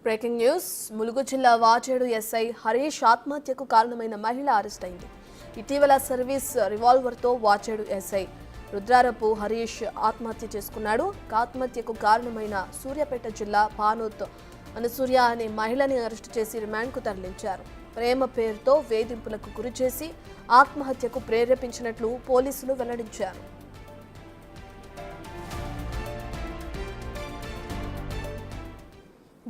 Breaking news. Mulugu జిల్లా వాచేడు SI Harish ఆత్మహత్యకు కారణమైన మహిళ అరెస్ట్ అయింది. ఇటీవల సర్వీస్ రివాల్వర్తో వాచేడు ఎస్ఐ రుద్రారపు హరీష్ ఆత్మహత్య చేసుకున్నాడు. ఆత్మహత్యకు కారణమైన సూర్యాపేట జిల్లా పానోత్ అనసూయ అనే మహిళని అరెస్టు చేసి రిమాండ్కు తరలించారు. ప్రేమ పేరుతో వేధింపులకు గురిచేసి ఆత్మహత్యకు ప్రేరేపించినట్లు పోలీసులు వెల్లడించారు.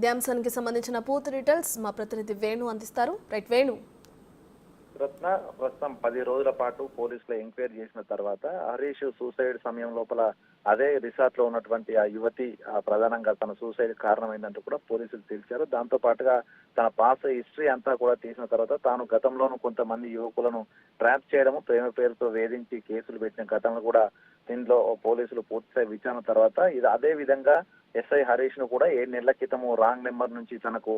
ఈ అంశానికి సంబంధించిన పూర్తి డీటెయిల్స్ మా ప్రతినిధి వేణు అందిస్తారు. రైట్ వేణు. రత్న ప్రస్తుతం 10 రోజుల పాటు పోలీసులు ఎంక్వైరీ చేసిన తర్వాత హరీష్ సూసైడ్ సమయం లోపల అదే రిసార్ట్ లో ఉన్నటువంటి ఆ యువతి ప్రధానంగా తన సూసైడ్ కారణమైందంటూ కూడా పోలీసులు తెలిసారు. దాంతో పాటుగా తన పాస్ హిస్టరీ అంతా కూడా తీసిన తర్వాత తాను గతంలోనూ కొంతమంది యువకులను ట్రాప్ చేయడము, ప్రేమ పేరుతో వేధించి కేసులు పెట్టిన ఘటనలు కూడా దీనిలో పోలీసులు పూర్తిస్థాయి విచారణ తర్వాత ఇది అదే విధంగా ఎస్ఐ హరీష్ ను కూడా 7 నెలల క్రితము రాంగ్ నెంబర్ నుంచి తనకు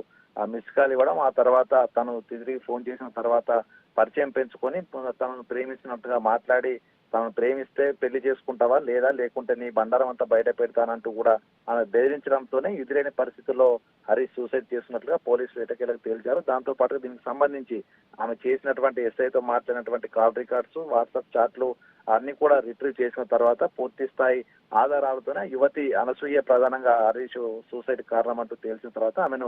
మిస్ కాల్ ఇవ్వడం, ఆ తర్వాత తను తిరిగి ఫోన్ చేసిన తర్వాత పరిచయం పెంచుకొని తనను ప్రేమిస్తున్నట్టుగా మాట్లాడి తనను ప్రేమిస్తే పెళ్లి చేసుకుంటావా లేదా లేకుంటే నీ బండారం అంతా బయట పెడతానంటూ కూడా ఆమె బెదిరించడంతోనే ఎదురైన పరిస్థితుల్లో హరీష్ సూసైడ్ చేస్తున్నట్లుగా పోలీసులు ఎటకేలకు తేల్చారు. దాంతో పాటు దీనికి సంబంధించి ఆమె చేసినటువంటి ఎస్ఐతో మాట్లాడినటువంటి కాల్ రికార్డ్స్, వాట్సాప్ చాట్లు అన్ని కూడా రిట్రీవ్ చేసిన తర్వాత పూర్తి స్థాయి ఆధారాలతోనే యువతి అనసూయ ప్రధానంగా హరీష్ సూసైడ్ కారణం అంటూ తేల్చిన తర్వాత ఆమెను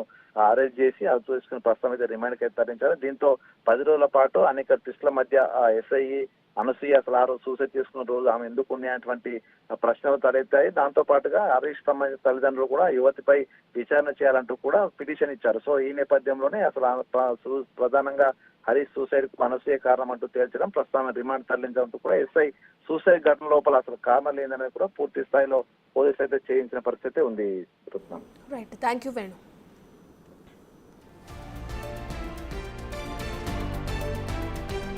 అరెస్ట్ చేసి అది చూసుకుని ప్రస్తుతం అయితే రిమాండ్ కి తరలించారు. దీంతో 10 రోజుల పాటు అనేక ట్విస్టుల మధ్య ఎస్ఐ అనసూయ అసలు ఆ రోజు సూసైడ్ చేసుకున్న రోజు ఆమె ఎందుకు ఉన్నాయటువంటి ప్రశ్నలు తలెత్తాయి. దాంతో పాటుగా హరీష్ సంబంధించిన తల్లిదండ్రులు కూడా యువతిపై విచారణ చేయాలంటూ కూడా పిటిషన్ ఇచ్చారు. సో ఈ నేపథ్యంలోనే అసలు ప్రధానంగా హరీష్ సూసైడ్ కు అనసూయ కారణం అంటూ తేల్చడం, ప్రస్తుతం రిమాండ్ తరలించడంతో కూడా ఎస్ఐ సూసైడ్ ఘటన లోపల అసలు కారణం లేదనేది కూడా పూర్తి స్థాయిలో పోలీసులు అయితే చేయించిన పరిస్థితి ఉంది. Right, thank you Venu.